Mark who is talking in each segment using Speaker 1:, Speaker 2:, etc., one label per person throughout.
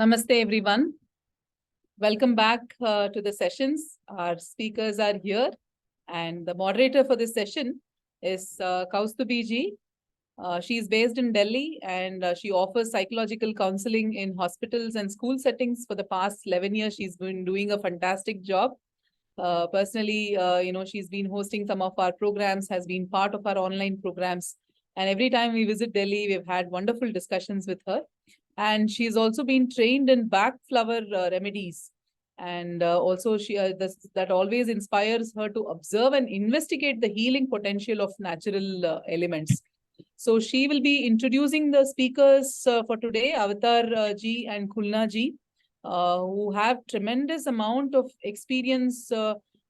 Speaker 1: Namaste, everyone. Welcome back to the sessions. Our speakers are here, and the moderator for this session is Kaustubi ji. She is based in Delhi, and she offers psychological counseling in hospitals and school settings for the past 11 years. She's been doing a fantastic job. Personally, she's been hosting some of our programs, has been part of our online programs. And every time we visit Delhi, we've had wonderful discussions with her. And she's also been trained in back flower remedies. And also that always inspires her to observe and investigate the healing potential of natural elements. So she will be introducing the speakers for today, Avtar ji and Khulna ji, who have tremendous amount of experience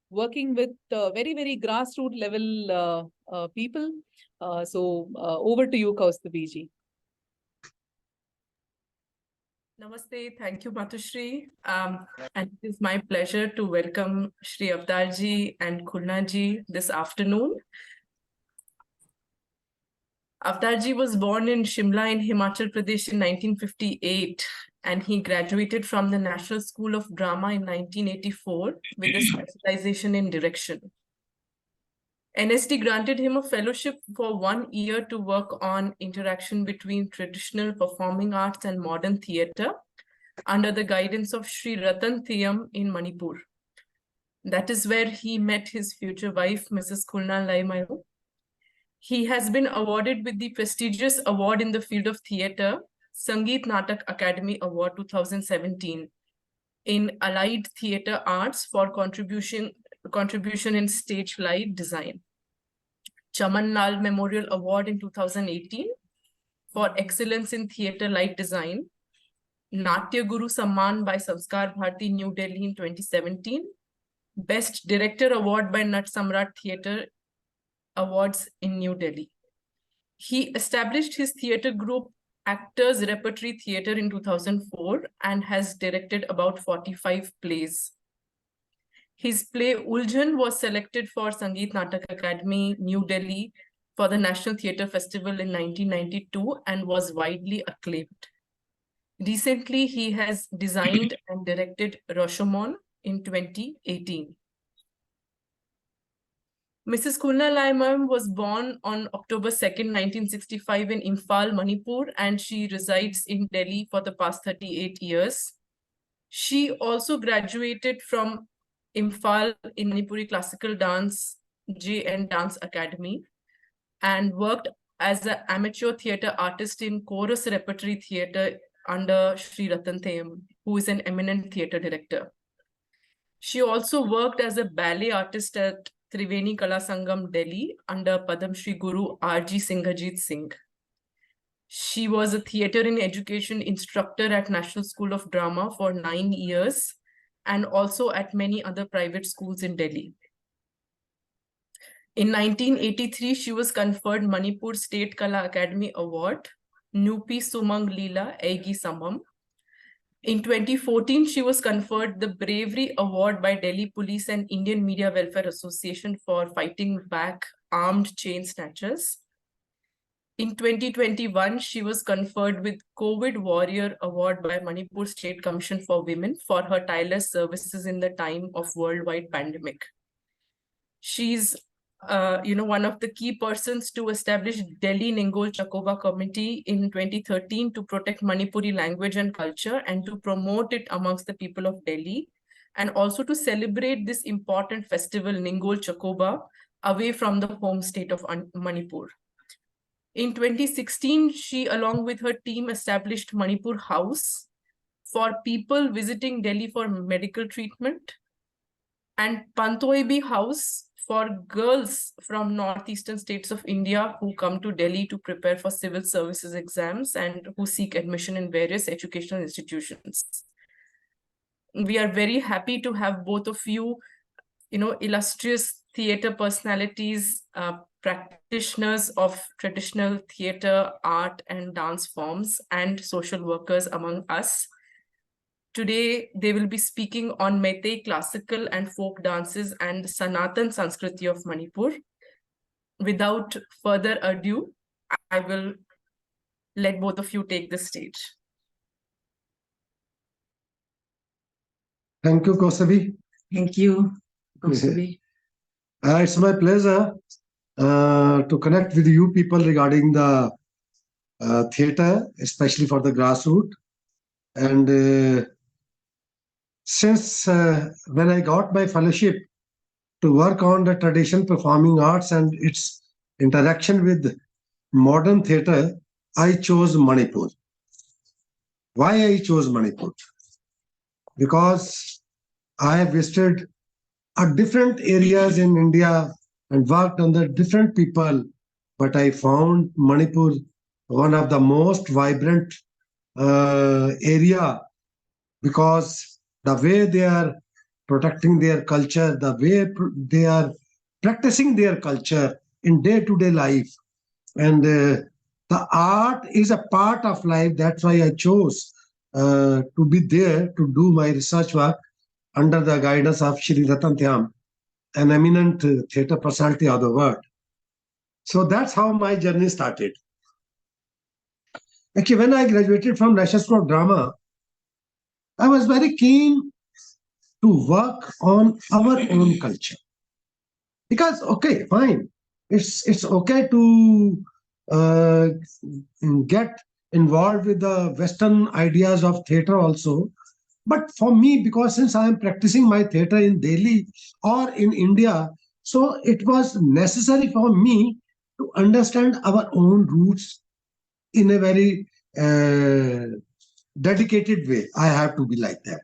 Speaker 1: working with very, very grassroots level people. Over to you, Kaustubi ji.
Speaker 2: Namaste. Thank you, Matushri. And it is my pleasure to welcome Shri Avtar ji and Khulna ji this afternoon. Avtar ji was born in Shimla in Himachal Pradesh in 1958, and he graduated from the National School of Drama in 1984 with a specialization in direction. NSD granted him a fellowship for 1 year to work on interaction between traditional performing arts and modern theatre under the guidance of Sri Ratan Thiyam in Manipur. That is where he met his future wife, Mrs. Khulna Laimayum. He has been awarded with the prestigious award in the field of theatre, Sangeet Natak Academy Award 2017, in Allied Theatre Arts for contribution in stage light design. Chaman Lal Memorial Award in 2018 for excellence in theatre light design. Natya Guru Samman by Sanskar Bharati, New Delhi in 2017. Best Director Award by Nat Samrat Theatre Awards in New Delhi. He established his theatre group Actors Repertory Theatre in 2004 and has directed about 45 plays. His play Uljan was selected for Sangeet Natak Academy, New Delhi for the National Theatre Festival in 1992 and was widely acclaimed. Recently, he has designed and directed Rashomon in 2018. Mrs. Khulna Laimayum was born on October 2nd, 1965 in Imphal, Manipur, and she resides in Delhi for the past 38 years. She also graduated from Imphal in Manipuri Classical Dance JN Dance Academy and worked as an amateur theatre artist in Chorus Repertory Theatre under Sri Ratan Thiyam, who is an eminent theatre director. She also worked as a ballet artist at Triveni Kala Sangam, Delhi under Padam Shri Guru R.G. Singhajit Singh. She was a theatre in education instructor at National School of Drama for 9 years and also at many other private schools in Delhi. In 1983, she was conferred Manipur State Kala Academy Award, Nupi Sumang Leela Aigi Samam. In 2014, she was conferred the Bravery Award by Delhi Police and Indian Media Welfare Association for fighting back armed chain snatchers. In 2021, she was conferred with COVID Warrior Award by Manipur State Commission for Women for her tireless services in the time of worldwide pandemic. She's one of the key persons to establish Delhi Ningol Chakoba Committee in 2013 to protect Manipuri language and culture and to promote it amongst the people of Delhi, and also to celebrate this important festival, Ningol Chakoba, away from the home state of Manipur. In 2016, she, along with her team, established Manipur House for people visiting Delhi for medical treatment, and Pantoibi House for girls from northeastern states of India who come to Delhi to prepare for civil services exams and who seek admission in various educational institutions. We are very happy to have both of you, illustrious theatre personalities, practitioners of traditional theatre, art and dance forms, and social workers among us. Today, they will be speaking on Meitei classical and folk dances and Sanatan Sanskriti of Manipur. Without further ado, I will let both of you take the stage.
Speaker 3: Thank you, Kausavi.
Speaker 2: Thank you, Kausavi.
Speaker 3: It's my pleasure to connect with you people regarding the theater, especially for the grassroots. And since when I got my fellowship to work on the traditional performing arts and its interaction with modern theater, I chose Manipur. Why I chose Manipur? Because I have visited different areas in India and worked under different people, but I found Manipur one of the most vibrant area because the way they are protecting their culture, the way they are practicing their culture in day-to-day life, and the art is a part of life. That's why I chose to be there to do my research work under the guidance of Shri Ratan Thyam, an eminent theatre personality of the world. So that's how my journey started. Actually, when I graduated from National School of Drama, I was very keen to work on our own culture. Because, okay, fine, it's okay to get involved with the Western ideas of theatre also. But for me, because since I am practicing my theatre in Delhi or in India, so it was necessary for me to understand our own roots in a very dedicated way. I have to be like that.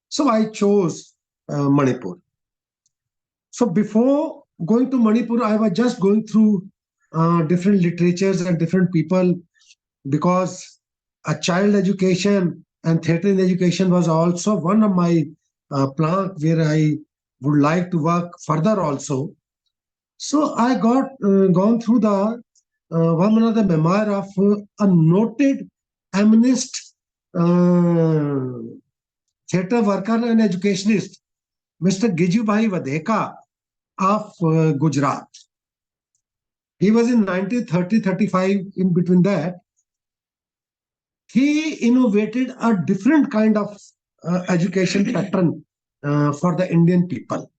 Speaker 3: So I chose Manipur. So before going to Manipur, I was just going through different literatures and different people because a child education and theatre in education was also one of my plans where I would like to work further also. So I got gone through the one of the memoir of a noted eminist theatre worker and educationist, Mr. Gijubhai Vadeka of Gujarat. He was in 1930-35, in between that. He innovated a different kind of education pattern for the Indian people.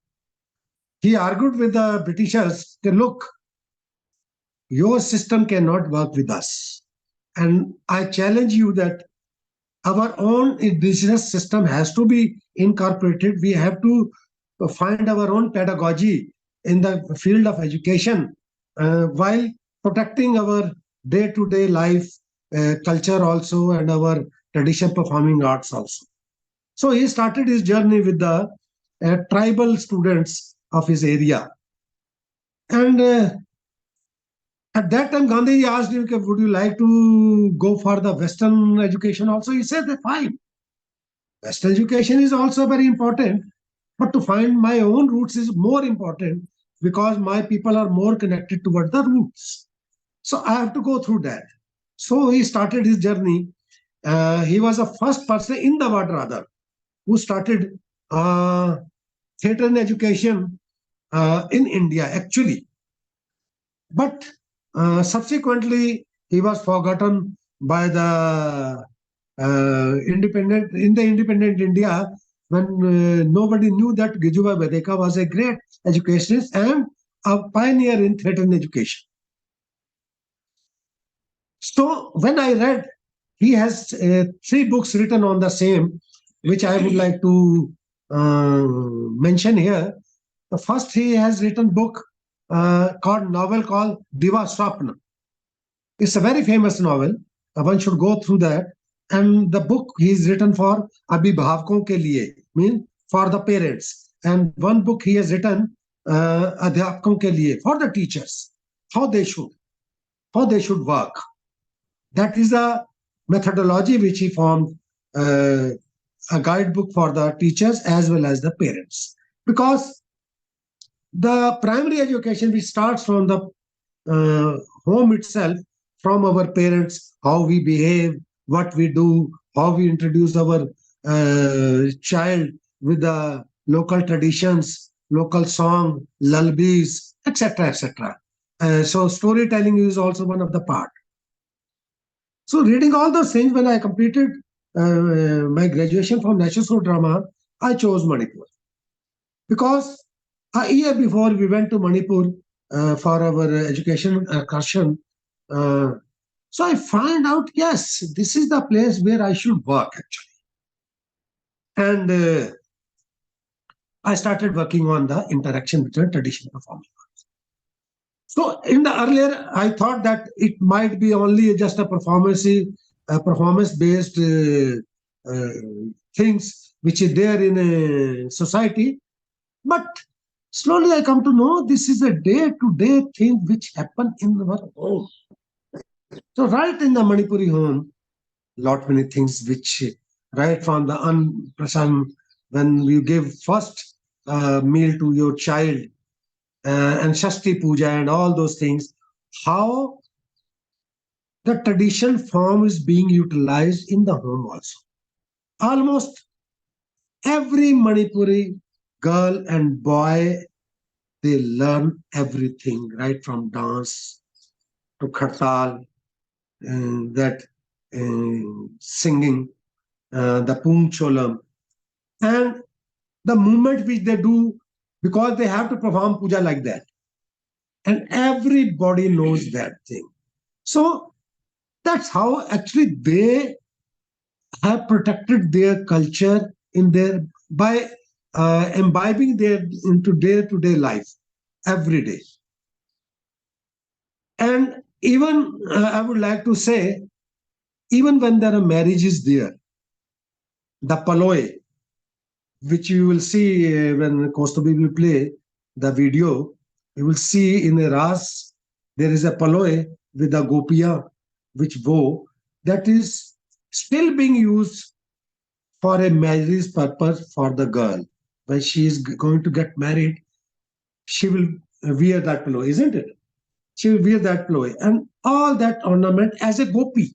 Speaker 3: He argued with the Britishers, look, your system cannot work with us. And I challenge you that our own indigenous system has to be incorporated. We have to find our own pedagogy in the field of education while protecting our day-to-day life culture also and our traditional performing arts also. So he started his journey with the tribal students of his area. And at that time, Gandhi asked him, would you like to go for the Western education also? He said, fine. Western education is also very important, but to find my own roots is more important because my people are more connected toward the roots. So I have to go through that. So he started his journey. He was the first person in the world, rather, who started theatre and education in India, actually. But subsequently, he was forgotten by the independent India when nobody knew that Gijubhai Vadeka was a great educationist and a pioneer in theatre and education. So when I read, he has 3 books written on the same, which I would like to mention here. The first, he has written book novel called Diva Swapna. It's a very famous novel. One should go through that. And the book he's written for Abhibhavakon ke liye, mean for the parents. And one book he has written Adhyapakon ke liye, for the teachers, how they should work. That is a methodology which he formed, a guidebook for the teachers as well as the parents. Because the primary education which starts from the home itself, from our parents, how we behave, what we do, how we introduce our child with the local traditions, local song, lullabies, etc., etc. So storytelling is also one of the part. So reading all those things, when I completed my graduation from National School of Drama, I chose Manipur because a year before we went to Manipur for our education excursion. So I find out, yes, this is the place where I should work actually. And I started working on the interaction between traditional performing arts. So in the earlier, I thought that it might be only just a performance-based things which is there in a society. But slowly I come to know this is a day-to-day thing which happen in our home. So right in the Manipuri home, lot many things which right from the unprasam, when you give first meal to your child and Shashti Puja and all those things, how the tradition form is being utilized in the home also. Almost every Manipuri girl and boy, they learn everything right from dance to khartal, that singing, the Pung Cholam, and the movement which they do because they have to perform puja like that. And everybody knows that thing. So that's how actually they have protected their culture in their by imbibing their into day-to-day life every day. And even I would like to say, even when there are marriages there, the paloi, which you will see when Kostobi will play the video, you will see in a ras, there is a paloi with a gopia, which wo, that is still being used for a marriage purpose for the girl. When she is going to get married, she will wear that paloi, isn't it? She will wear that paloi and all that ornament as a gopi,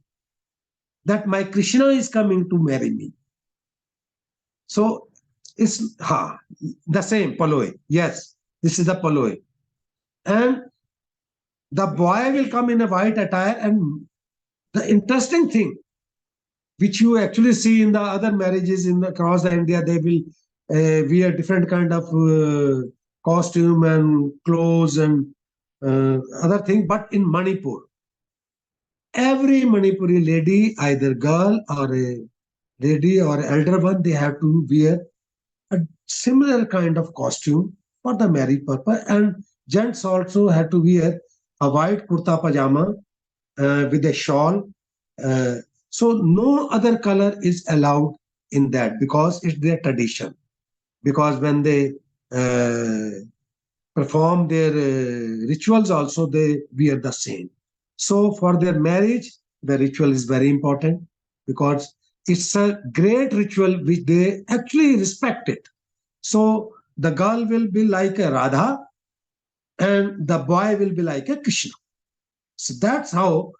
Speaker 3: that my Krishna is coming to marry me. So it's the same paloi. Yes, this is the paloi. And the boy will come in a white attire. And the interesting thing, which you actually see in the other marriages across the India, they will wear different kind of costume and clothes and other thing. But in Manipur, every Manipuri lady, either girl or a lady or elder one, they have to wear a similar kind of costume for the marriage purpose. And gents also have to wear a white kurta pajama with a shawl. Uh, so no other color is allowed in that because it's their tradition. Because when they perform their rituals also, they wear the same. So for their marriage, the ritual is very important because it's a great ritual which they actually respect it. So the girl will be like a Radha and the boy will be like a Krishna. So that's how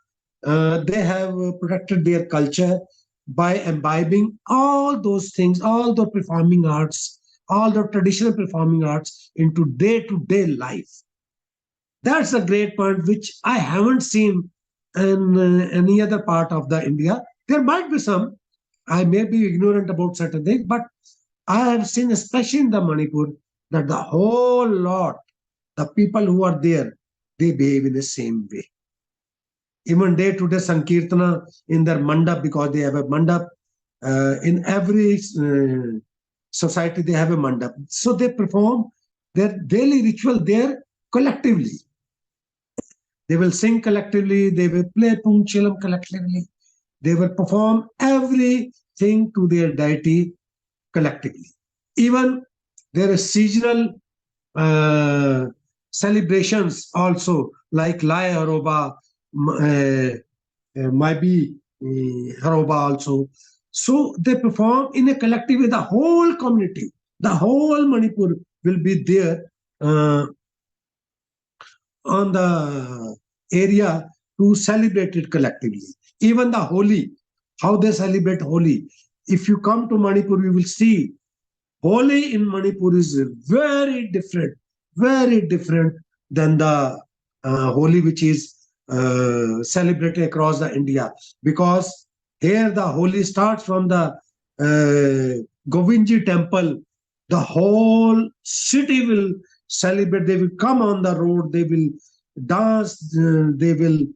Speaker 3: they have protected their culture by imbibing all those things, all the performing arts, all the traditional performing arts into day-to-day life. That's a great point which I haven't seen in any other part of the India. There might be some. I may be ignorant about certain things, but I have seen, especially in the Manipur, that the whole lot, the people who are there, they behave in the same way. Even day to day Sankirtana in their mandap, because they have a mandap. In every society, they have a mandap. So they perform their daily ritual there collectively. They will sing collectively, they will play Punchilam collectively, they will perform everything to their deity collectively. Even there are seasonal celebrations also, like Lai Haroba, Maibi Haroba also. So they perform in a collective with the whole community. The whole Manipur will be there on the area to celebrate it collectively. Even the Holi, how they celebrate Holi. If you come to Manipur, you will see Holi in Manipur is very different than the Holi which is celebrated across the India. Because here the Holi starts from the Govindji temple, the whole city will celebrate. They will come on the road, they will dance, they will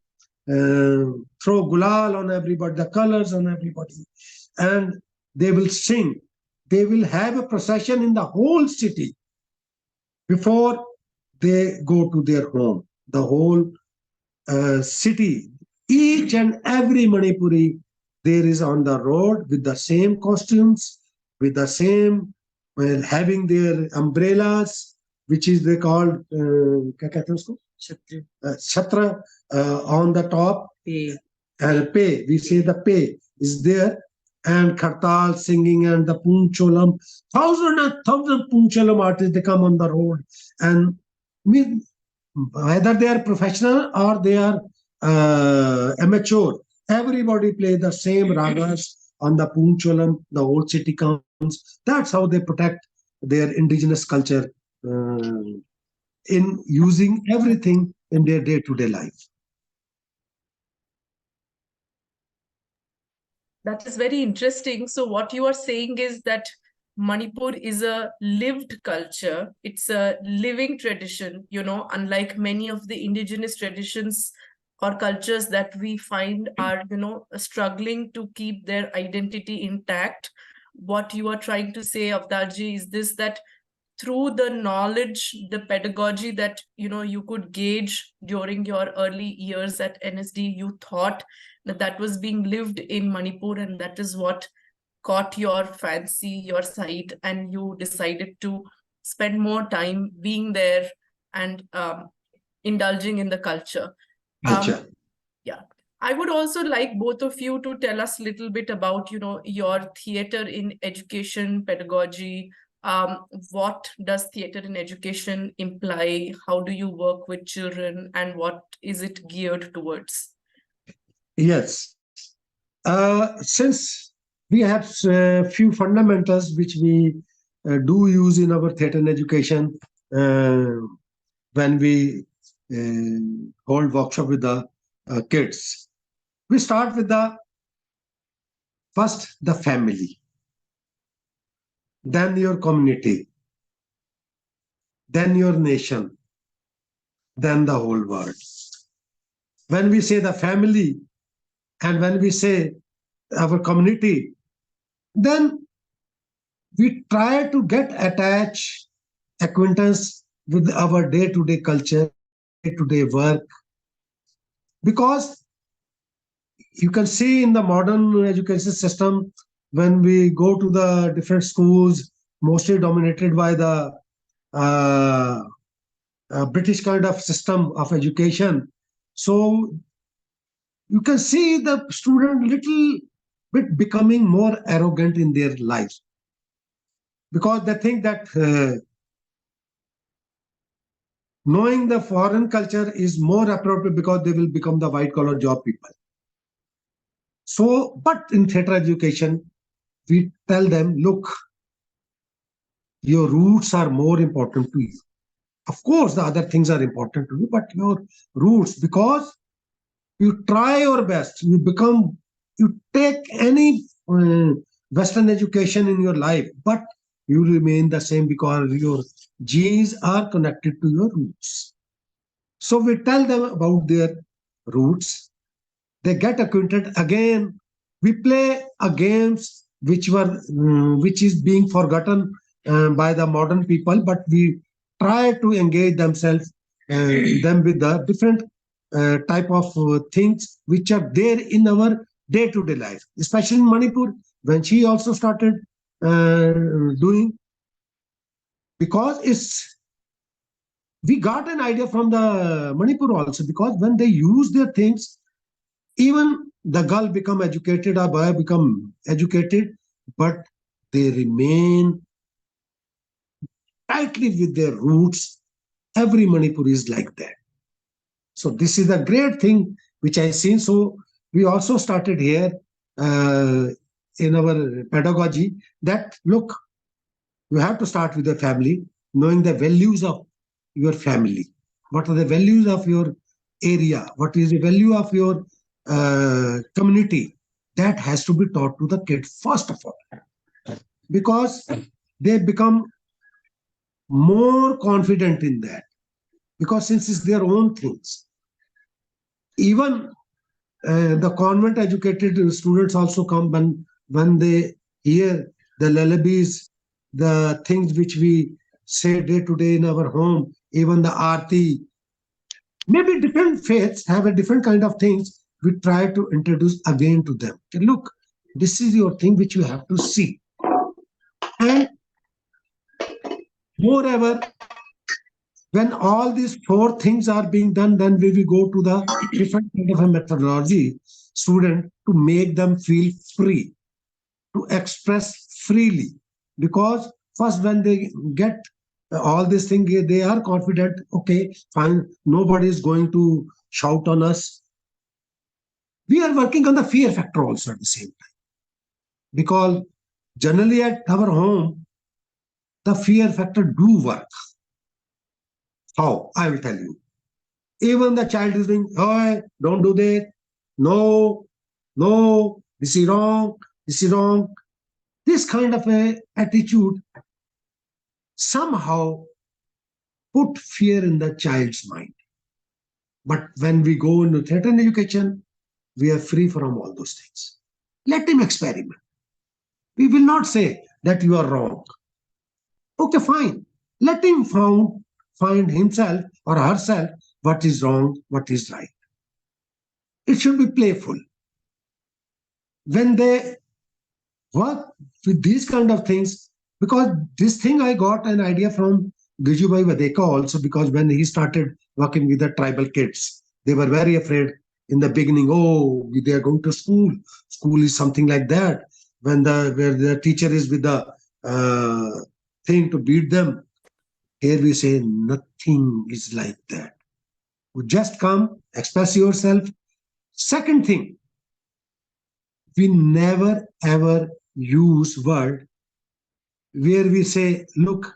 Speaker 3: throw gulal on everybody, the colors on everybody, and they will sing. They will have a procession in the whole city before they go to their home. The whole city, each and every Manipuri, there is on the road with the same costumes, with the same, well, having their umbrellas, which is they called क्या कहते हैं उसको? Chhatra on the top. Pay. We say the pay is there, and Khartal singing and the Pooncholam. Thousand and thousand Pooncholam artists, they come on the road, and whether they are professional or they are amateur, everybody play the same ragas on the Pooncholam. The whole city comes. That's how they protect their indigenous culture in using everything in their day-to-day life.
Speaker 2: That is very interesting. So what you are saying is that Manipur is a lived culture. It's a living tradition, unlike many of the indigenous traditions or cultures that we find are, struggling to keep their identity intact. What you are trying to say, Avtarji, is this, that through the knowledge, the pedagogy that, you could gauge during your early years at NSD, you thought that was being lived in Manipur, and that is what caught your fancy, your sight, and you decided to spend more time being there and indulging in the culture. Yeah. I would also like both of you to tell us a little bit about, your theater in education pedagogy. What does theater in education imply? How do you work with children, and what is it geared towards?
Speaker 3: Yes. Since we have few fundamentals which we do use in our theater and education when we hold workshop with the kids. We start with first the family, then your community, then your nation, then the whole world. When we say the family and when we say our community, then we try to get attached, acquaintance with our day-to-day culture, day-to-day work, because you can see in the modern education system, when we go to the different schools, mostly dominated by the British kind of system of education. So you can see the student little bit becoming more arrogant in their life, because they think that knowing the foreign culture is more appropriate because they will become the white collar job people. So, but in theater education, we tell them, look, your roots are more important to you. Of course, the other things are important to you, but your roots, because you try your best, you take any Western education in your life, but you remain the same because your genes are connected to your roots. So we tell them about their roots. They get acquainted again. We play a games which is being forgotten by the modern people, but we try to engage them with the different type of things which are there in our day-to-day life, especially in Manipur, when she also started doing, because we got an idea from the Manipur also, because when they use their things, even the girl become educated or boy become educated, but they remain tightly with their roots. Every Manipuri is like that. So this is a great thing which I seen. So we also started here in our pedagogy that, look, you have to start with the family, knowing the values of your family. What are the values of your area? What is the value of your community? That has to be taught to the kid first of all. because they become more confident in that, because since it's their own things. Even the convent educated students also come when they hear the lullabies, the things which we say day to day in our home, even the arti. Maybe different faiths have a different kind of things. We try to introduce again to them. Okay, look, this is your thing which you have to see. And moreover, when all these four things are being done, then we will go to the different kind of a methodology student to make them feel free, to express freely. Because first, when they get all these things, they are confident, okay, fine, nobody is going to shout on us. We are working on the fear factor also at the same time. Because generally at our home, the fear factor do work. How? I will tell you. Even the child is doing, oh, don't do that. No, no, this is wrong, this is wrong. This kind of a attitude somehow put fear in the child's mind. But when we go into theater education, we are free from all those things. Let him experiment. We will not say that you are wrong. Okay, fine. Let him find himself or herself what is wrong, what is right. It should be playful. When they work with these kind of things, because this thing I got an idea from Gijubai Vadeka also, because when he started working with the tribal kids, they were very afraid in the beginning. Oh, they are going to school. School is something like that. When where the teacher is with the thing to beat them. Here we say nothing is like that. You just come, express yourself. Second thing, we never ever use word where we say, look,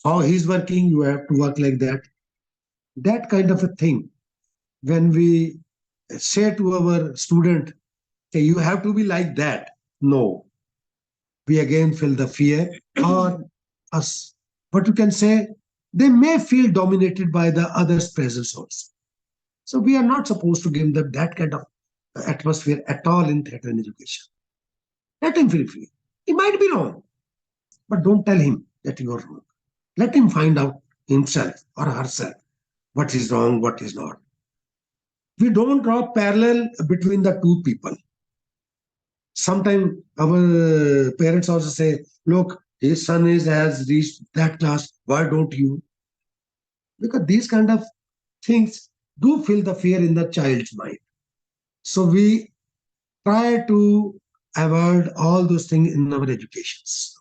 Speaker 3: how he's working, you have to work like that. That kind of a thing. When we say to our student, okay, you have to be like that. No, we again feel the fear or us. But you can say, they may feel dominated by the other's presence also. So we are not supposed to give them that kind of atmosphere at all in theater and education. Let him feel free. He might be wrong, but don't tell him that you are wrong. Let him find out himself or herself what is wrong, what is not. We don't draw parallel between the two people. Sometimes our parents also say, look, his son has reached that class, why don't you? Because these kind of things do fill the fear in the child's mind. So we try to avoid all those things in our educations.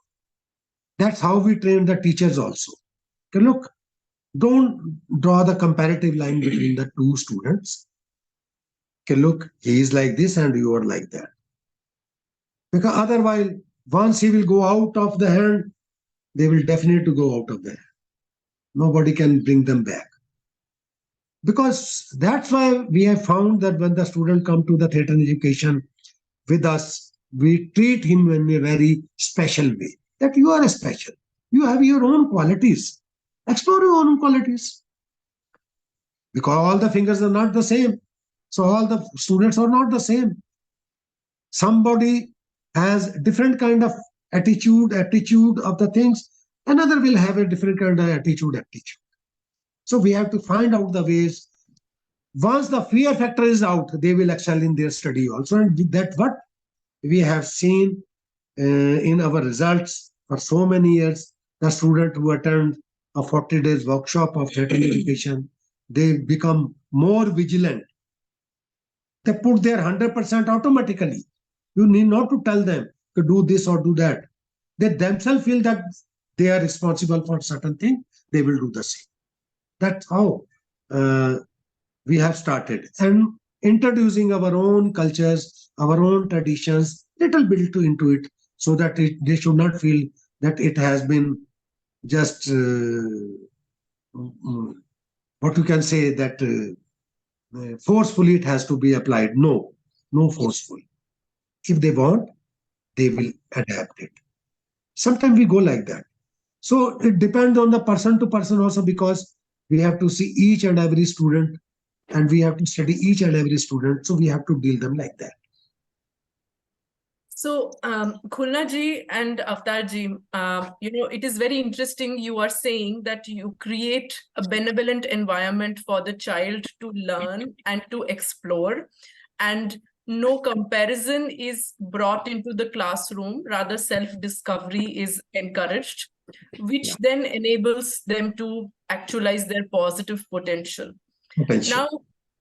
Speaker 3: That's how we train the teachers also. Okay, look, don't draw the comparative line between the two students. Okay, look, he is like this and you are like that. Because otherwise, once he will go out of the hand, they will definitely go out of the hand. Nobody can bring them back. Because that's why we have found that when the student come to the theatre education with us, we treat him in a very special way. That you are special. You have your own qualities. Explore your own qualities. Because all the fingers are not the same. So all the students are not the same. Somebody has different kind of attitude of the things. Another will have a different kind of attitude. So we have to find out the ways. Once the fear factor is out, they will excel in their study also. And that's what we have seen in our results for so many years. The student who attend a 40 days workshop of theatre education, they become more vigilant. They put their 100% automatically. You need not to tell them to do this or do that. They themselves feel that they are responsible for certain thing. They will do the same. That's how we have started, and introducing our own cultures, our own traditions, little bit into it, so that they should not feel that it has been just what you can say that forcefully it has to be applied. No, no forceful. If they want, they will adapt it. Sometimes we go like that. So it depends on the person to person also, because we have to see each and every student and we have to study each and every student. So we have to deal them like that.
Speaker 2: So, Khulna ji and Avtar ji, it is very interesting. You are saying that you create a benevolent environment for the child to learn and to explore, and no comparison is brought into the classroom. Rather, self-discovery is encouraged, which then enables them to actualize their positive potential.
Speaker 3: Potential.
Speaker 2: Now,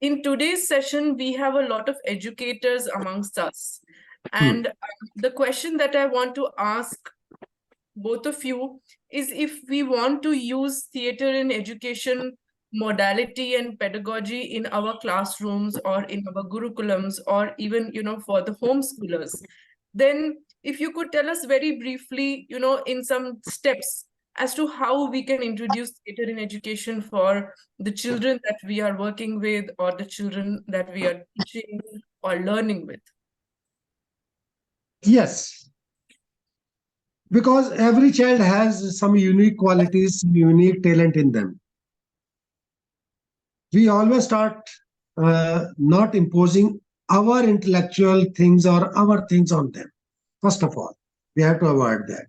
Speaker 2: in today's session, we have a lot of educators amongst us. And the question that I want to ask both of you is, if we want to use theater in education modality and pedagogy in our classrooms or in our gurukulams, or even, for the homeschoolers, then if you could tell us very briefly, in some steps, as to how we can introduce theater in education for the children that we are working with, or the children that we are teaching or learning with.
Speaker 3: Yes, because every child has some unique qualities, unique talent in them. We always start not imposing our intellectual things or our things on them. First of all, we have to avoid that.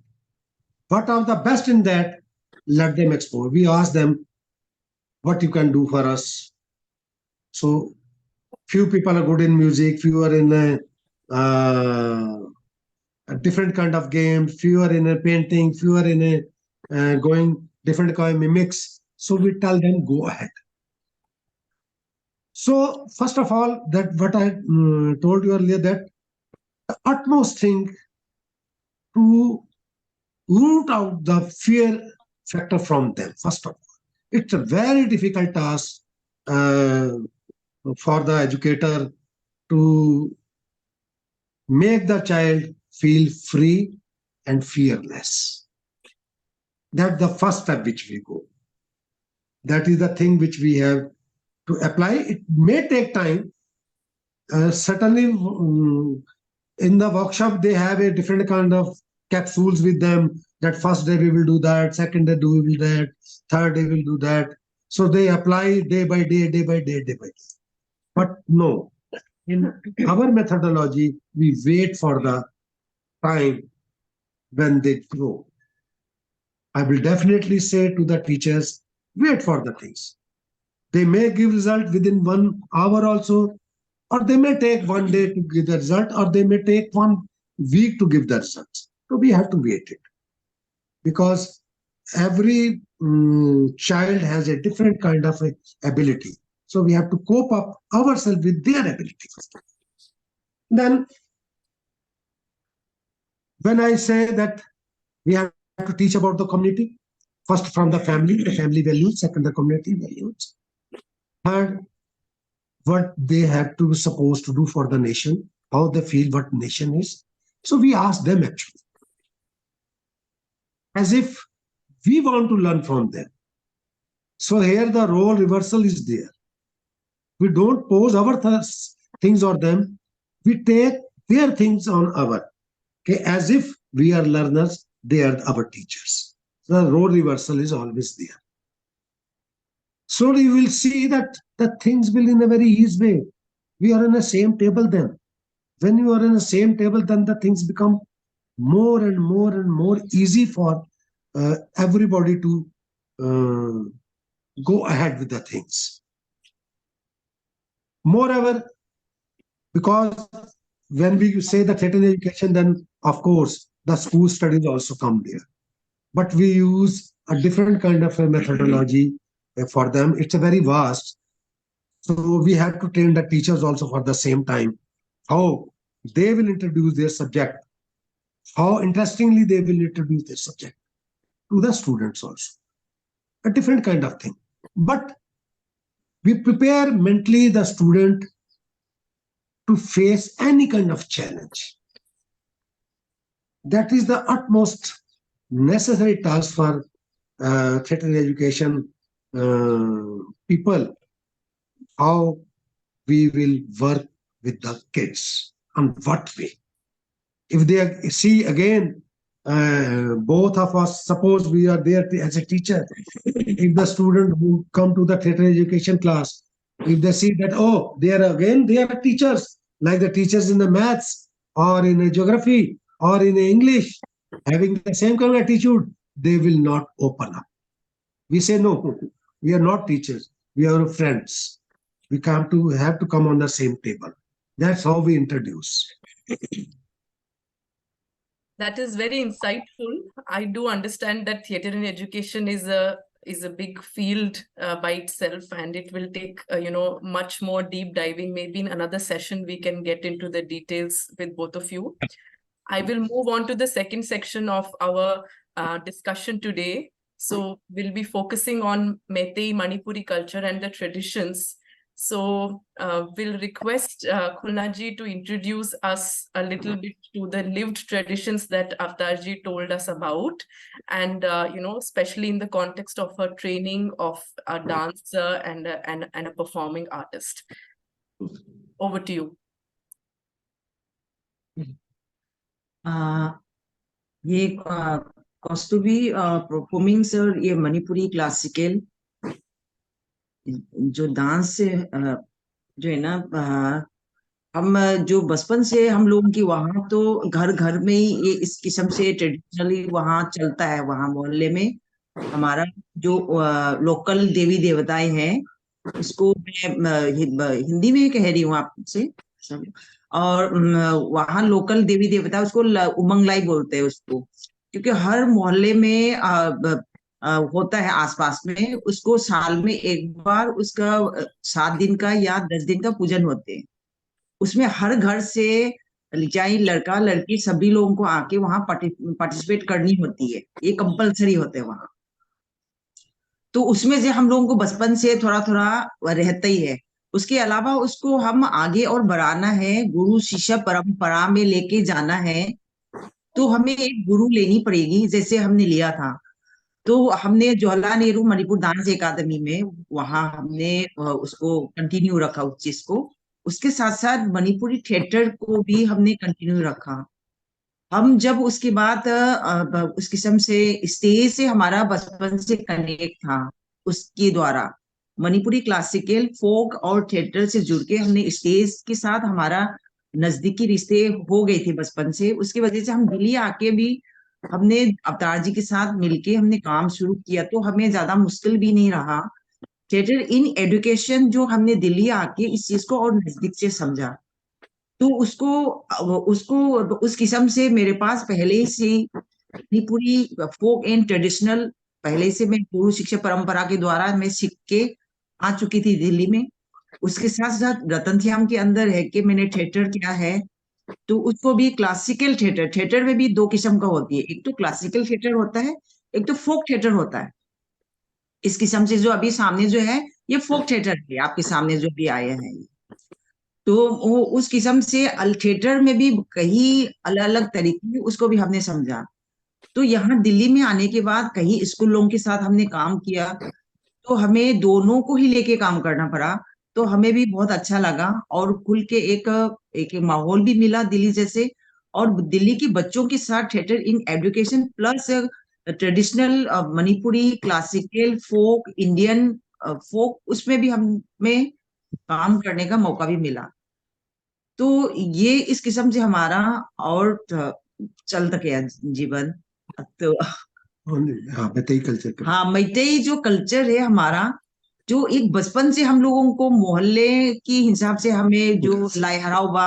Speaker 3: What are the best in that? Let them explore. We ask them what you can do for us. So few people are good in music, few are in a different kind of game, few are in a painting, few are in a going different kind of mimics. So we tell them go ahead. So first of all, that what I told you earlier, that the utmost thing to root out the fear factor from them. First of all, it's a very difficult task for the educator to make the child feel free and fearless. That's the first step which we go. That is the thing which we have to apply. It may take time. Certainly, in the workshop, they have a different kind of capsules with them. That first day we will do that, second day we will do that, third day we will do that. So they apply day by day, day by day, day by day. But no, in our methodology, we wait for the time when they grow. I will definitely say to the teachers, wait for the things. They may give result within 1 hour also, or they may take 1 day to give the result, or they may take 1 week to give the results. So we have to wait it, because every child has a different kind of ability. So we have to cope up ourselves with their ability. Then when I say that we have to teach about the community, first from the family values, second the community values, third what they have to supposed to do for the nation, how they feel what nation is. So we ask them actually, as if we want to learn from them. So here the role reversal is there. We don't pose our things on them. We take their things on our, okay, as if we are learners, they are our teachers. The role reversal is always there. So you will see that the things will in a very easy way. We are on the same table then. When you are in the same table, then the things become more and more and more easy for everybody to go ahead with the things. Moreover, because when we say the theatre education, then of course the school studies also come there. But we use a different kind of a methodology for them. It's a very vast. So we have to train the teachers also for the same time, how they will introduce their subject, how interestingly they will introduce their subject to the students also. A different kind of thing. But we prepare mentally the student to face any kind of challenge. That is the utmost necessary task for theatre education people, how we will work with the kids and what way. If they see again both of us, suppose we are there as a teacher, if the student who come to the theater education class, if they see that, oh, they are teachers, like the teachers in the maths or in the geography or in the English, having the same kind of attitude, they will not open up. We say, no, we are not teachers, we are friends. We have to come on the same table. That's how we introduce.
Speaker 2: That is very insightful. I do understand that theater in education is a big field by itself, and it will take much more deep diving. Maybe in another session we can get into the details with both of you. I will move on to the second section of our discussion today. So we'll be focusing on Meitei Manipuri culture and the traditions. So we'll request Khulna ji to introduce us a little bit to the lived traditions that Avtar ji told us about, and especially in the context of her training of a dancer and a performing artist. Over to you.
Speaker 4: ये कौस्तुभी performing sir, ये Manipuri classical जो dance से जो है ना, हम जो बचपन से हम लोगों की वहाँ तो घर घर में ही ये इस किस्म से ट्रेडिशनली वहाँ चलता है। वहाँ मोहल्ले में हमारा जो लोकल देवी देवताएं हैं, इसको मैं हिंदी में कह रही हूँ आपसे सब, और वहाँ लोकल देवी देवता उसको उमंगलाई बोलते हैं उसको, क्योंकि हर मोहल्ले में होता है आसपास में, उसको साल में एक बार उसका 7 दिन का या 10 दिन का पूजन होते हैं। उसमें हर घर से चाहे लड़का लड़की सभी लोगों को आके वहां पार्टिसिपेट करनी होती है, ये कंपलसरी होते हैं वहां। तो उसमें से हम लोगों को बचपन से थोड़ा थोड़ा रहता ही है। उसके अलावा उसको हम आगे और बढ़ाना है, गुरु शिष्य परंपरा में लेके जाना है, तो हमें एक गुरु लेनी पड़ेगी, जैसे हमने लिया था। तो हमने जवाहरलाल नेहरू मणिपुर डांस अकादमी में वहां हमने उसको कंटिन्यू रखा उस चीज को। उसके साथ साथ मणिपुरी थिएटर को भी हमने कंटिन्यू रखा। हम जब उसके बाद उस किस्म से स्टेज से हमारा बचपन से कनेक्ट था, उसके द्वारा मणिपुरी क्लासिकल फोक और थिएटर से जुड़ के हमने स्टेज के साथ हमारा नजदीकी रिश्ते हो गए थे बचपन से। उसकी वजह से हम दिल्ली आके भी हमने अवतार जी के साथ मिलके हमने काम शुरू किया, तो हमें ज्यादा मुश्किल भी नहीं रहा। थिएटर इन एजुकेशन जो हमने दिल्ली आके इस चीज को और नजदीक से समझा, तो उसको उसको उस किस्म से मेरे पास पहले से पूरी फोक एंड ट्रेडिशनल पहले से मैं गुरु शिक्षा परंपरा के द्वारा मैं सीख के आ चुकी थी दिल्ली में। उसके साथ साथ रतन श्याम के अंदर है कि मैंने थिएटर किया है, तो उसको भी क्लासिकल थिएटर, थिएटर में भी 2 किस्म का होती है, एक तो क्लासिकल थिएटर होता है, एक तो फोक थिएटर होता है। इस किस्म से जो अभी सामने जो है ये फोक थिएटर है, आपके सामने जो भी आए हैं। तो वो उस किस्म से थिएटर में भी कई अलग अलग तरीके, उसको भी हमने समझा। तो यहाँ दिल्ली में आने के बाद कई स्कूलों के साथ हमने काम किया, तो हमें दोनों को ही लेके काम करना पड़ा। तो हमें भी बहुत अच्छा लगा और खुल के एक माहौल भी मिला दिल्ली जैसे। और दिल्ली के बच्चों के साथ theatre in education plus traditional Manipuri classical folk Indian folk, उसमें भी हमें काम करने का मौका भी मिला। तो ये इस किस्म से हमारा और चलता गया जीवन। तो
Speaker 3: मैतेई कल्चर,
Speaker 4: हाँ, मैतेई जो कल्चर है हमारा, जो एक बचपन से हम लोगों को मोहल्ले की हिसाब से हमें जो लाइहराओबा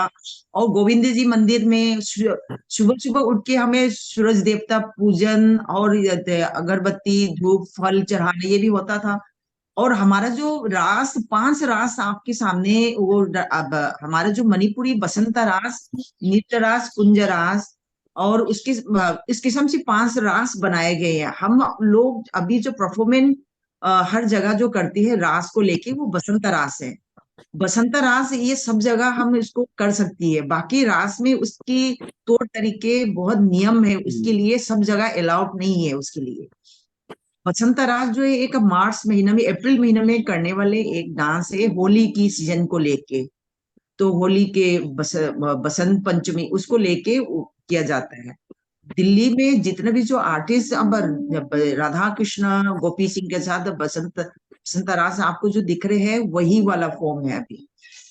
Speaker 4: और गोविंद जी मंदिर में सुबह सुबह उठ के हमें सूरज देवता पूजन और अगरबत्ती धूप फल चढ़ाने ये भी होता था। और हमारा जो रास 5 रास आपके सामने वो अब हमारा जो मणिपुरी बसंत रास, नृत्य रास, कुंज रास और उसके इस किस्म से 5 रास बनाए गए हैं। हम लोग अभी जो परफॉर्मेंस हर जगह जो करती है रास को लेके, वो बसंत रास है। बसंत रास ये सब जगह हम इसको कर सकती है, बाकी रास में उसकी तौर तरीके बहुत नियम है, उसके लिए सब जगह अलाउड नहीं है। उसके लिए बसंत रास जो है एक मार्च महीना में, अप्रैल महीने में करने वाले एक डांस है होली की सीजन को लेके। तो होली के बसंत पंचमी उसको लेके किया जाता है। दिल्ली में जितने भी जो आर्टिस्ट, अब राधा कृष्ण गोपी सिंह के साथ बसंत राज आपको जो दिख रहे हैं वही वाला फॉर्म है अभी।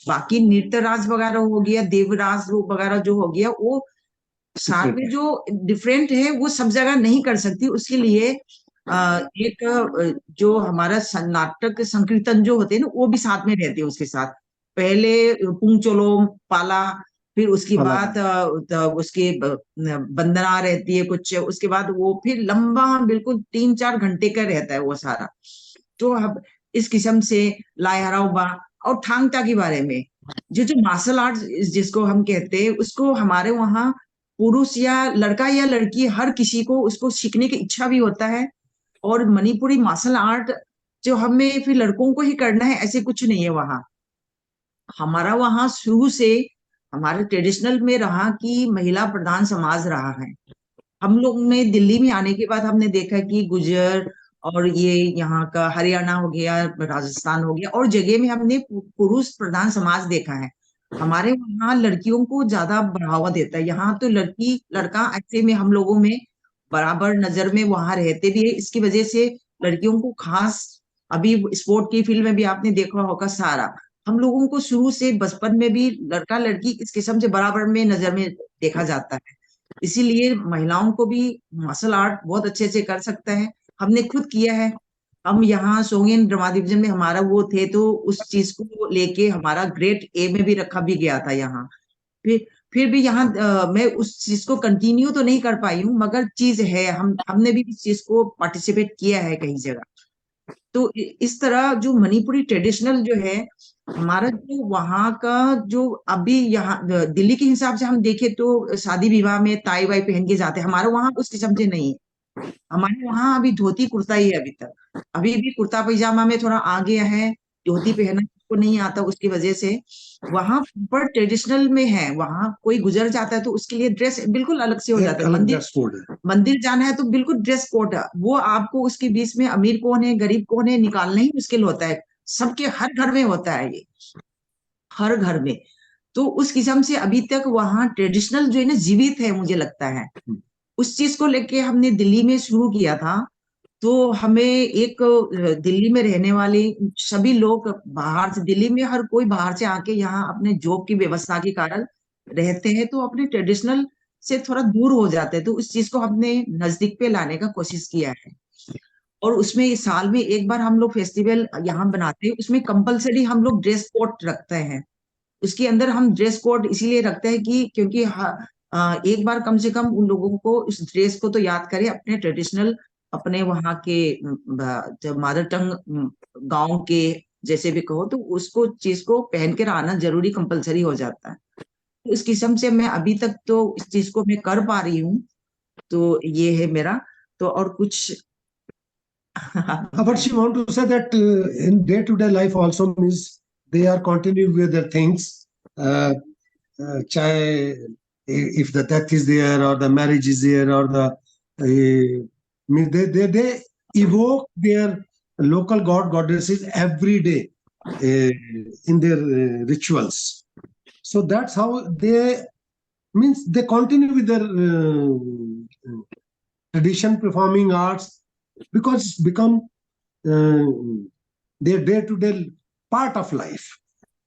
Speaker 4: बाकी नृत्य राज वगैरह हो गया, देवराज वगैरह जो हो गया, वो सारे जो डिफरेंट है वो सब जगह नहीं कर सकती। उसके लिए एक जो हमारा नाटक संकीर्तन जो होते हैं ना, वो भी साथ में रहते हैं उसके साथ। पहले पुंचोलो पाला, फिर उसके बाद उसके वंदना रहती है कुछ, उसके बाद वो फिर लंबा बिल्कुल 3-4 घंटे का रहता है वो सारा। तो अब इस किस्म से लायहराउबा और थांगता के बारे में, जो मार्शल आर्ट जिसको हम कहते हैं, उसको हमारे वहाँ पुरुष या लड़का या लड़की हर किसी को उसको सीखने की इच्छा भी होता है। और मणिपुरी मार्शल आर्ट जो हमें फिर लड़कों को ही करना है ऐसे कुछ नहीं है वहाँ। हमारा वहाँ शुरू से हमारे ट्रेडिशनल में रहा कि महिला प्रधान समाज रहा है। हम लोग में दिल्ली में आने के बाद हमने देखा कि गुजर और ये यहाँ का हरियाणा हो गया, राजस्थान हो गया, और जगह में हमने पुरुष प्रधान समाज देखा है। हमारे वहाँ लड़कियों को ज्यादा बढ़ावा देता है। यहाँ तो लड़की लड़का ऐसे में हम लोगों में बराबर नजर में वहां रहते भी है। इसकी वजह से लड़कियों को खास, अभी स्पोर्ट की फील्ड में भी आपने देखा होगा सारा, हम लोगों को शुरू से बचपन में भी लड़का लड़की इस किस्म से बराबर में नजर में देखा जाता है। इसीलिए महिलाओं को भी मार्शल आर्ट बहुत अच्छे से कर सकता है। हमने खुद किया है। हम यहाँ सोंगेन ड्रामा डिवीजन में हमारा वो थे, तो उस चीज को लेके हमारा ग्रेड ए में भी रखा भी गया था यहाँ। फिर भी यहाँ मैं उस चीज को कंटिन्यू तो नहीं कर पाई हूँ, मगर चीज है, हमने भी इस चीज को पार्टिसिपेट किया है कई जगह। तो इस तरह जो मणिपुरी ट्रेडिशनल जो है हमारा, जो वहाँ का जो अभी यहाँ दिल्ली के हिसाब से हम देखें तो शादी विवाह में टाई वाई पहन के जाते हैं, हमारे वहाँ उस किस्म से नहीं है। हमारे वहाँ अभी धोती कुर्ता ही है अभी तक। अभी भी कुर्ता पैजामा में थोड़ा आ गया है, धोती पहनना को नहीं आता, उसकी वजह से वहाँ पर ट्रेडिशनल में है। वहाँ कोई गुजर जाता है तो उसके लिए ड्रेस बिल्कुल अलग से हो जाता है। मंदिर जाना है तो बिल्कुल ड्रेस कोड, वो आपको उसके बीच में अमीर कौन है गरीब कौन है निकालना ही मुश्किल होता है। सबके हर घर में होता है ये, हर घर में। तो उस किस्म से अभी तक वहाँ ट्रेडिशनल जो है ना जीवित है, मुझे लगता है। उस चीज को लेके हमने दिल्ली में शुरू किया था। तो हमें एक दिल्ली में रहने वाले सभी लोग बाहर से, दिल्ली में हर कोई बाहर से आके यहाँ अपने जॉब की व्यवस्था के कारण रहते हैं, तो अपने ट्रेडिशनल से थोड़ा दूर हो जाते हैं। तो उस चीज को हमने नजदीक पे लाने का कोशिश किया है। और उसमें इस साल में एक बार हम लोग फेस्टिवल यहाँ बनाते हैं, उसमें कंपलसरी हम लोग ड्रेस कोड रखते हैं। उसके अंदर हम ड्रेस कोड इसीलिए रखते हैं कि क्योंकि एक बार कम से कम उन लोगों को उस ड्रेस को तो याद करें, अपने ट्रेडिशनल, अपने वहाँ के जो मदर टंग गांव के जैसे भी कहो, तो उसको चीज को पहन कर आना जरूरी कंपलसरी हो जाता है। तो इस किस्म से मैं अभी तक तो इस चीज को मैं कर पा रही हूँ। तो ये है मेरा। तो और कुछ
Speaker 3: But she want to say that in day-to-day life also means they are continuing with their things. Chahe, if the death is there or the marriage is there or the means they evoke their local god goddesses every day in their rituals. So that's how they means they continue with their tradition performing arts because it's become their day-to-day part of life.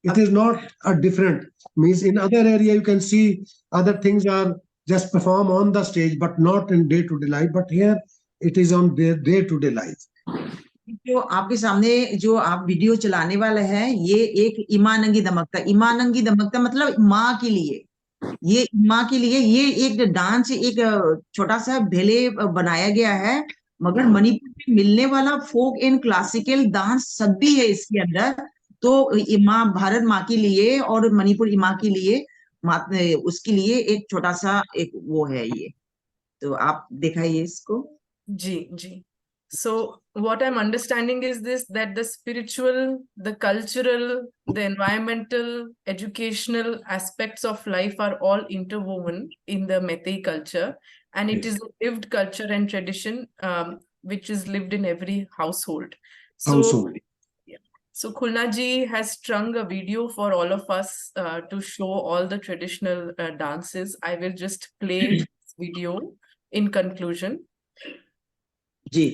Speaker 3: It is not a different means in other area you can see other things are just perform on the stage but not in day-to-day life, but here it is on their day-to-day life.
Speaker 4: जो आपके सामने जो आप video चलाने वाला है, ये एक ईमानंगी दमकता, ईमानंगी दमकता मतलब माँ के लिए, ये माँ के लिए ये एक डांस, एक छोटा सा भेले बनाया गया है। मगर मणिपुर में मिलने वाला फोक एंड क्लासिकल डांस सब भी है इसके अंदर। तो माँ, भारत माँ के लिए और मणिपुर माँ के लिए, उसके लिए एक छोटा सा एक वो है ये। तो आप दिखाइए इसको।
Speaker 2: जी। So what I'm understanding is this, that the spiritual, the cultural, the environmental, educational aspects of life are all interwoven in the Meitei culture, and it is a lived culture and tradition which is lived in every household. So So Khulna ji has strung a video for all of us to show all the traditional dances. I will just play this video in conclusion?
Speaker 4: जी,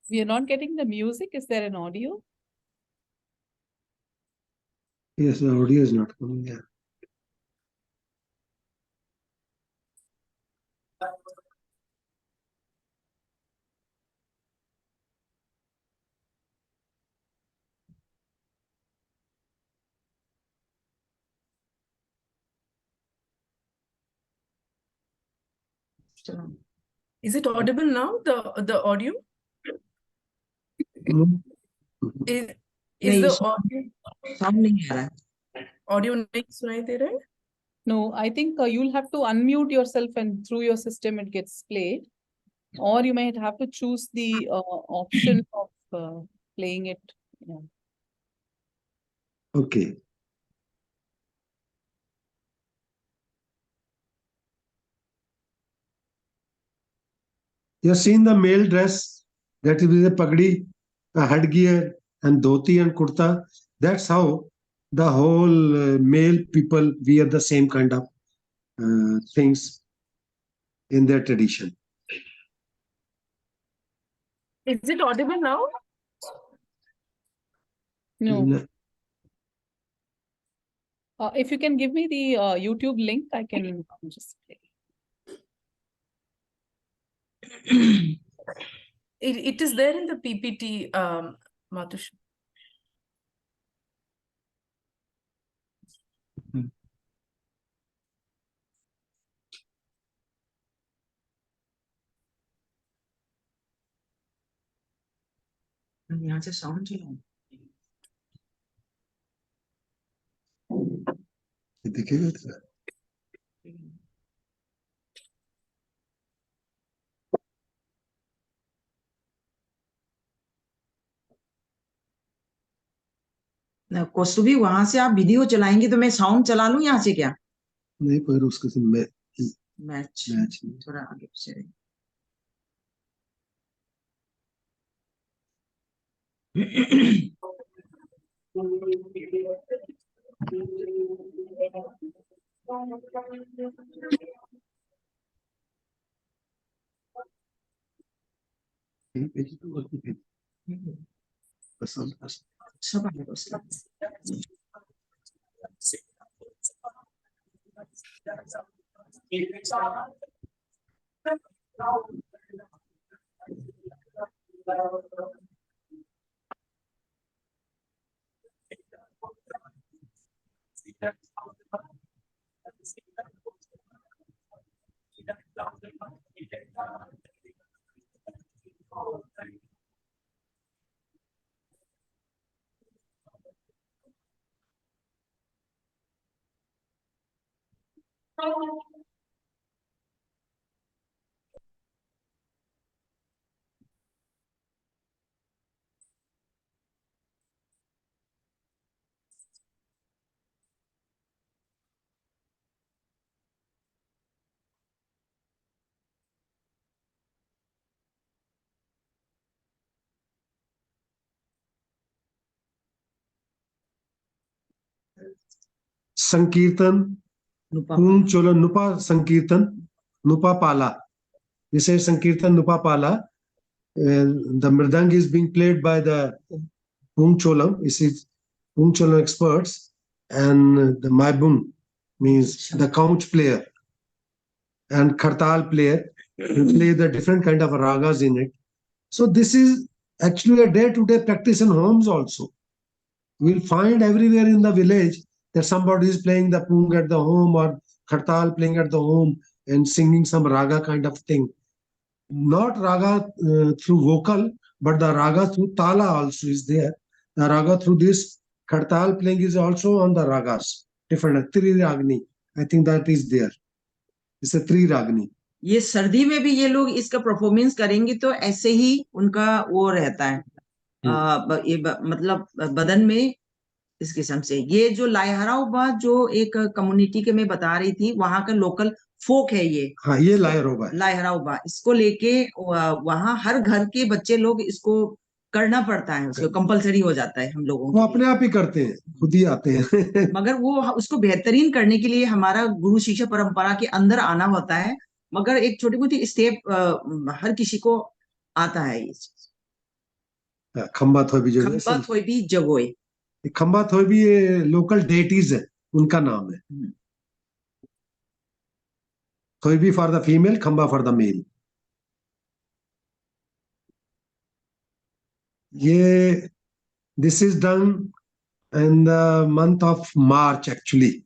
Speaker 1: We are not getting the music. Is there an audio?
Speaker 3: Yes, the audio is not coming. Yeah.
Speaker 4: चलो,
Speaker 2: Is it audible now, the audio?
Speaker 3: Mhm.
Speaker 2: Is
Speaker 4: नहीं,
Speaker 2: the audio
Speaker 4: sound नहीं आ रहा है.
Speaker 2: नहीं सुनाई दे रहा है?
Speaker 1: No, I think you'll have to unmute yourself and through your system it gets played. Or you might have to choose the option of playing it. Yeah.
Speaker 3: Okay. You have seen the male dress, that is with a pagdi, a headgear, and dhoti and kurta. That's how the whole male people wear the same kind of things in their tradition.
Speaker 2: Is it audible now?
Speaker 1: No. If you can give me the YouTube link, I can just play.
Speaker 2: It is there in the PPT, Matush.
Speaker 4: यहाँ से sound चलाऊं.
Speaker 3: दिखेगा तो?
Speaker 4: कौस्तुभी, वहां से आप video चलाएंगे तो मैं साउंड चला लूं यहाँ से क्या?
Speaker 3: नहीं, पर उसके से
Speaker 4: मैच थोड़ा आगे से. सब आगे उसका.
Speaker 3: Sankirtan, Chola Nupa Sankirtan, Nupa Pala. We say Sankirtan Nupa Pala. The mridang is being played by the Cholam. This is Cholam experts, and the Maibung means the couch player and Khartal player who play the different kind of ragas in it. So this is actually a day-to-day practice in homes also. We'll find everywhere in the village that somebody is playing the pung at the home or Khartal playing at the home and singing some raga kind of thing. Not raga through vocal, but the raga through tala also is there. The raga through this Khartal playing is also on the ragas. Different, Tri Ragni. I think that is there. It's a Tri Ragni.
Speaker 4: ये सर्दी में भी ये लोग इसका performance करेंगे तो ऐसे ही उनका वो रहता है. मतलब बदन में इस किस्म से। ये जो लाइहराओबा जो एक कम्युनिटी के मैं बता रही थी, वहां का लोकल फोक है ये।
Speaker 3: हाँ, ये लाइरोबा है।
Speaker 4: लाइहराओबा, इसको लेके वहां हर घर के बच्चे लोग इसको करना पड़ता है, उसको कंपलसरी हो जाता है हम लोगों
Speaker 3: वो
Speaker 4: के
Speaker 3: अपने आप ही करते हैं, खुद ही आते हैं।
Speaker 4: लिए। मगर वो उसको बेहतरीन करने के लिए हमारा गुरु शिष्य परंपरा के अंदर आना होता है, मगर एक छोटी मोटी स्टेप हर किसी को आता है ये चीज।
Speaker 3: खंबा थोबी जो है,
Speaker 4: खंबा थोबी जगोए,
Speaker 3: खंबा थोबी ये लोकल डेटीज है, उनका नाम है। थोबी फॉर द फीमेल, खंबा फॉर द मेल। ये this is done in the month of March actually.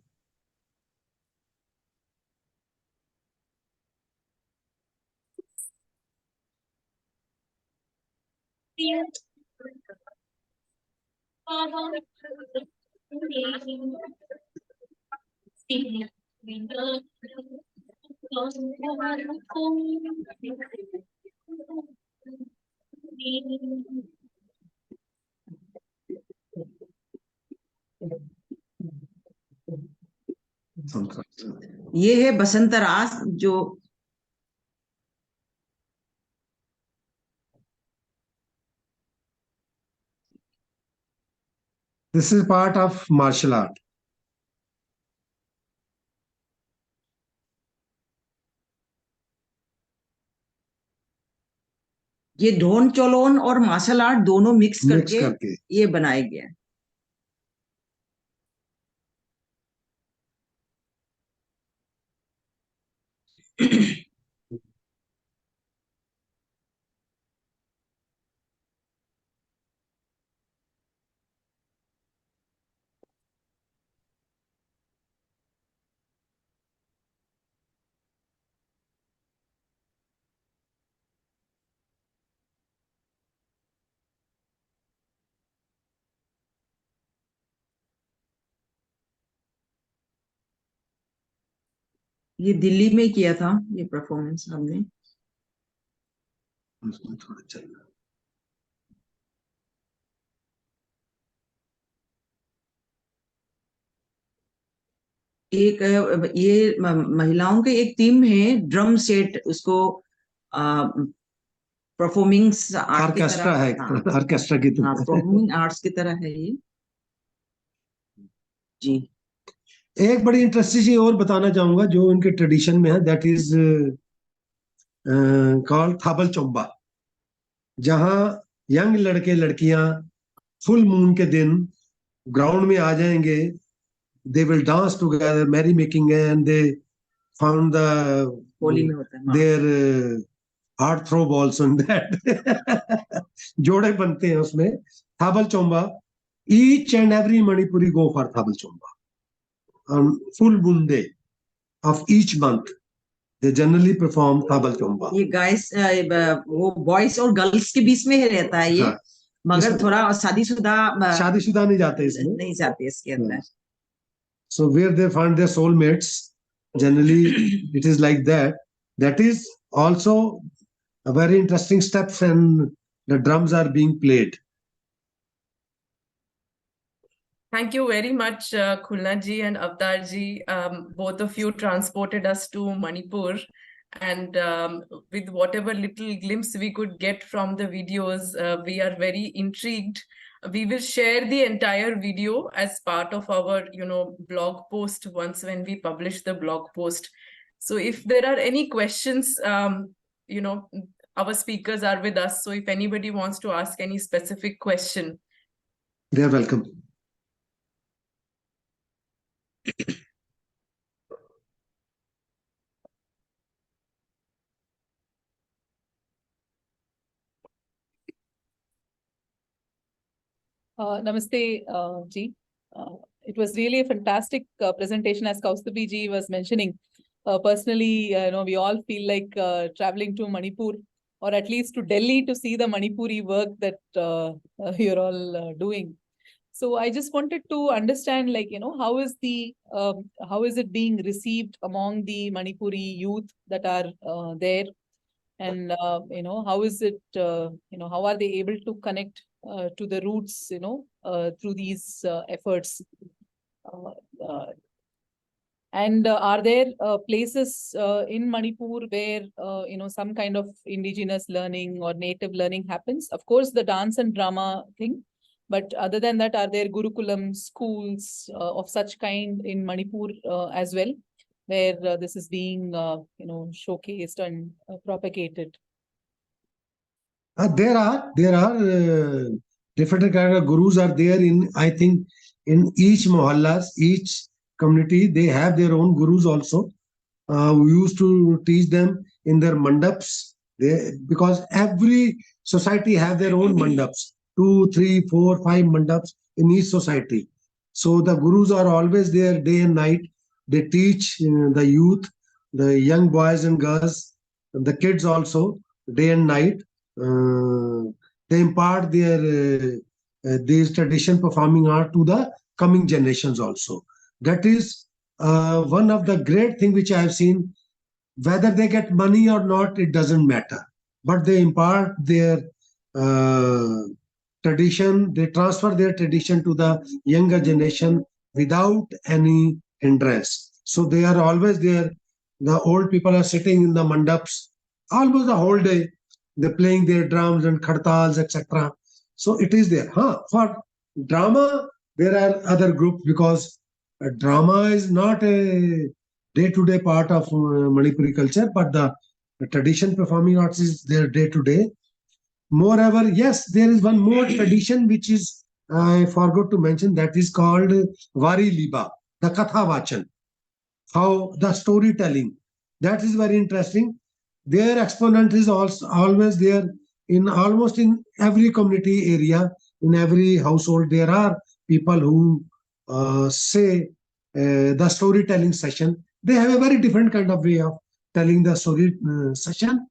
Speaker 4: ये है बसंत रास जो
Speaker 3: This is part of martial art.
Speaker 4: ये ढोन चोलोन और मार्शल आर्ट दोनों मिक्स करके
Speaker 3: करके
Speaker 4: ये बनाया गया है। ये दिल्ली में किया था ये परफॉर्मेंस हमने।
Speaker 3: उसमें थोड़ा चलना।
Speaker 4: एक ये महिलाओं के एक टीम है, ड्रम सेट उसको परफॉर्मिंग्स आर्ट की
Speaker 3: ऑर्केस्ट्रा
Speaker 4: तरह।
Speaker 3: है,
Speaker 4: हाँ,
Speaker 3: ऑर्केस्ट्रा की
Speaker 4: हाँ,
Speaker 3: तरह।
Speaker 4: परफॉर्मिंग आर्ट्स की तरह है ये जी।
Speaker 3: एक बड़ी इंटरेस्टिंग चीज और बताना चाहूंगा जो उनके ट्रेडिशन में है, दैट इज कॉल्ड थाबल चोम्बा, जहां यंग लड़के लड़कियां फुल मून के दिन ग्राउंड में आ जाएंगे, they will dance together, merry making, and they found
Speaker 4: Holi में होता है, हाँ।
Speaker 3: their heart throb also in that. जोड़े बनते हैं उसमें। थाबल चोम्बा, each and every Manipuri go for Thabal चोम्बा on full moon day of each month. They generally perform थाबल चोम्बा।
Speaker 4: ये guys वो बॉयज और गर्ल्स के बीच में ही रहता है ये।
Speaker 3: हाँ,
Speaker 4: मगर थोड़ा शादीशुदा
Speaker 3: शादीशुदा नहीं जाते इसमें,
Speaker 4: नहीं जाते इसके अंदर।
Speaker 3: So where they find their soulmates, generally it is like that. That is also a very interesting step when the drums are being played.
Speaker 2: Thank you very much, Khulna ji and Avtar ji. Both of you transported us to Manipur, and with whatever little glimpse we could get from the videos, we are very intrigued. We will share the entire video as part of our, blog post once when we publish the blog post. So if there are any questions, our speakers are with us. So if anybody wants to ask any specific question,
Speaker 3: They are welcome.
Speaker 1: Namaste, Ji. It was really a fantastic presentation, as Kaustubi Ji was mentioning. Personally, we all feel like traveling to Manipur, or at least to Delhi, to see the Manipuri work that you're all doing. So I just wanted to understand, how is it being received among the Manipuri youth that are there, and how is it, how are they able to connect to the roots, through these efforts. And are there places in Manipur where some kind of indigenous learning or native learning happens? Of course, the dance and drama thing, but other than that, are there Gurukulam schools of such kind in Manipur as well, where this is being showcased and propagated?
Speaker 3: There are different kind of gurus are there in, I think, in each mohallas, each community. They have their own gurus also. We used to teach them in their mandaps. Because every society have their own mandaps, 2, 3, 4, 5 mandaps in each society. So the gurus are always there day and night. They teach the youth, the young boys and girls, the kids also, day and night. They impart these tradition performing art to the coming generations also. That is one of the great thing which I have seen. Whether they get money or not, it doesn't matter. But they impart their tradition, they transfer their tradition to the younger generation without any hindrance. So they are always there. The old people are sitting in the mandaps almost the whole day. They're playing their drums and khartals, etc. So it is there. For drama, there are other groups, because drama is not a day-to-day part of Manipuri culture, but the tradition performing arts is there day-to-day. Moreover, yes, there is one more tradition which is, I forgot to mention, that is called Vari Liba, the Katha Vachan. How the storytelling, that is very interesting. Their exponent is also always there in almost in every community area, in every household. There are people who say the storytelling session. They have a very different kind of way of telling the story session.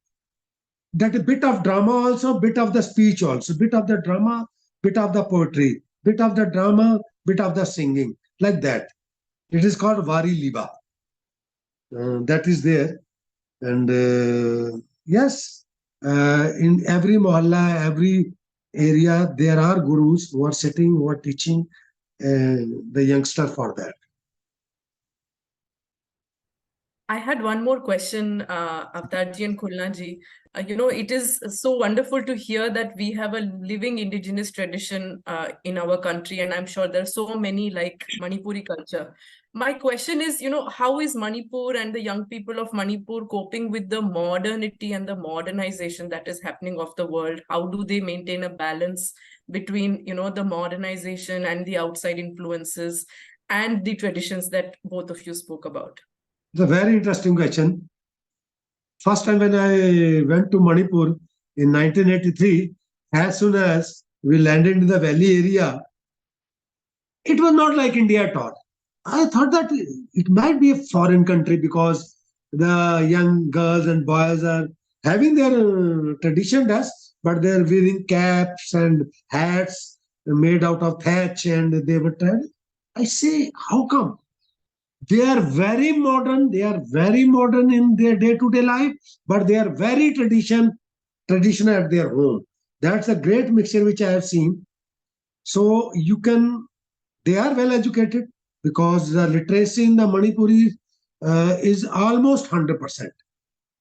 Speaker 3: That a bit of drama also, bit of the speech also, bit of the drama, bit of the poetry, bit of the drama, bit of the singing, like that. It is called Vari Liba. That is there. And yes, in every mohalla, every area, there are gurus who are sitting, who are teaching the youngster for that.
Speaker 2: I had one more question, Avtar ji and Khulna ji. It is so wonderful to hear that we have a living indigenous tradition in our country, and I'm sure there are so many like Manipuri culture. My question is, how is Manipur and the young people of Manipur coping with the modernity and the modernization that is happening of the world? How do they maintain a balance between, the modernization and the outside influences and the traditions that both of you spoke about?
Speaker 3: It's a very interesting question. First time when I went to Manipur in 1983, as soon as we landed in the valley area, it was not like India at all. I thought that it might be a foreign country, because the young girls and boys are having their tradition dress, but they're wearing caps and hats made out of thatch, and they were trying. I say, how come? They are very modern. They are very modern in their day-to-day life, but they are very traditional at their home. That's a great mixture which I have seen. So they are well educated, because the literacy in the Manipuri is almost 100%.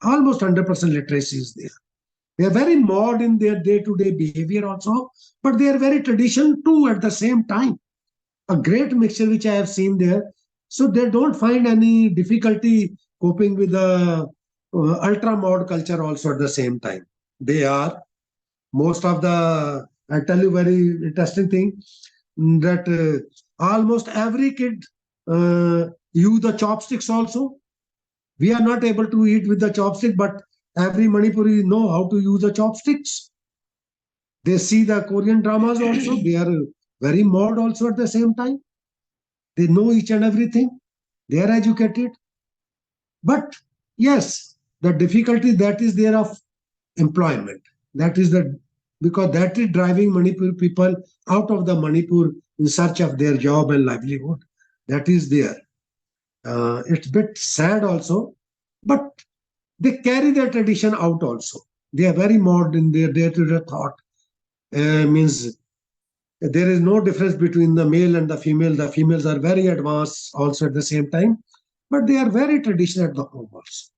Speaker 3: Almost 100% literacy is there. They are very modern in their day-to-day behavior also, but they are very traditional too at the same time. A great mixture which I have seen there. So they don't find any difficulty coping with the ultra mod culture also at the same time. They are most of the, I tell you very interesting thing, that almost every kid use the chopsticks also. We are not able to eat with the chopstick, but every Manipuri know how to use the chopsticks. They see the Korean dramas also. They are very mod also at the same time. They know each and everything. They are educated. But yes, the difficulty that is there of employment. That is because that is driving Manipur people out of the Manipur in search of their job and livelihood. That is there. It's a bit sad also, but they carry their tradition out also. They are very modern in their day-to-day thought. Means There is no difference between the male and the female. The females are very advanced also at the same time, but they are very traditional at the home also.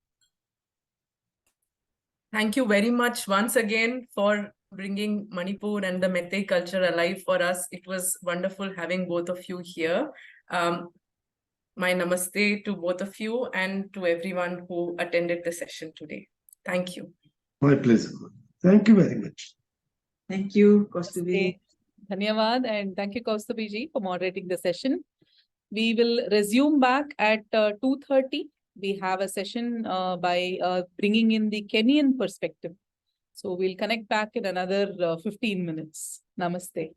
Speaker 2: Thank you very much once again for bringing Manipur and the Meitei culture alive for us. It was wonderful having both of you here. My namaste to both of you and to everyone who attended the session today. Thank you.
Speaker 3: My pleasure. Thank you very much.
Speaker 4: Thank you, Kaustubi.
Speaker 1: Dhanyavad, and thank you, Kaustubi ji, for moderating the session. We will resume back at 2:30. We have a session by bringing in the Kenyan perspective. So we'll connect back in another 15 minutes. Namaste.